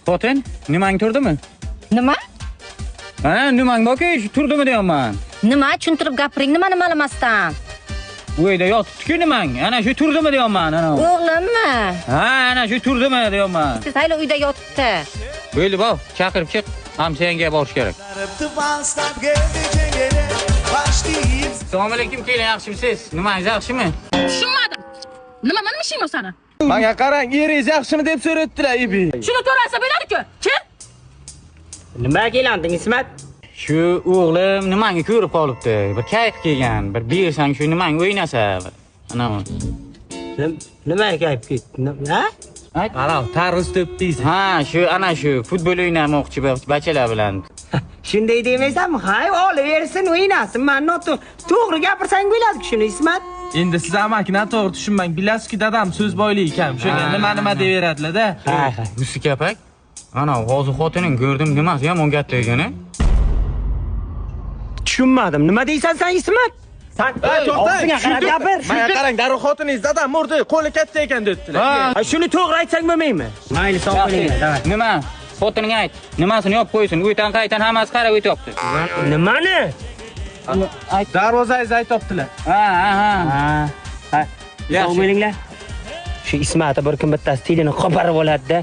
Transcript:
Xotin, nimang turdimi? Nima? Ha, nimang borki, turdimi deyapman. Nima tushuntirib gapiring, nimani ma'lamasdan? Bu yerda yotibdi-ku nimang. Ana shu turdimi deyapman, ana. O'g'limmi? Ha, ana shu turdimi deyapman. Siz hali uyda yotibdi. Bo'ldi, bor, chaqirib chiq. Hamsayanga borish kerak. Assalomu alaykum, keling, yaxshimisiz? Nimangiz yaxshimi? Tushunmadim. Nima meni ishing bor sani? Menga qarang, eringiz yaxshimi deb so'ratdilar, ibi. Shuni to'rasa bo'ladi-ku. Kim? Nimaga kelanding, Ismat? Shu o'g'lim nimanga ko'rib qolibdi. Bir kayf kelgan. Bir bersang shu nimang o'ynasa. Ana. Nimaga kayf ketdi? Ha? Ayt. Ana, tarvuz to'pdingiz. Ha, shu ana shu futbol o'ynamoqchi bachalar bilan. Shunday demaysanmi? Hay, olaversin, o'ynasin. Men to'g'ri gapirsang bo'ladi shuni, Ismat. Endi siz amakini to'g'ri tushunmang. Bilasizki, dadam so'z boylik ekan. Shunga nima deyaveradilar-da. Ha, Yusuf kapak. Ana, hozir xotining ko'rdim, nimasi yomon gap degan-a? Tushunmadim. Nima deysan sen, Ismat? Sen og'zingga qarab gapir. Menga qarang, darrov xotiningiz dadam urdi, qo'li katta ekan dedilar. Ha, shuni to'g'ri aytsang bo'lmaymi? Mayli, sog' bo'ling, davay. Nima? Xotining ayt. Nimasini yopib qo'ysin. Uydan qaytan hammasi qarab o'tyapti. Nimani? Ayt. Darvozangizni aytibdilar. Ha. Ha. Sog' bo'linglar. Shu Ismatni bir kun bittasi tilini qo'parib oladi-da.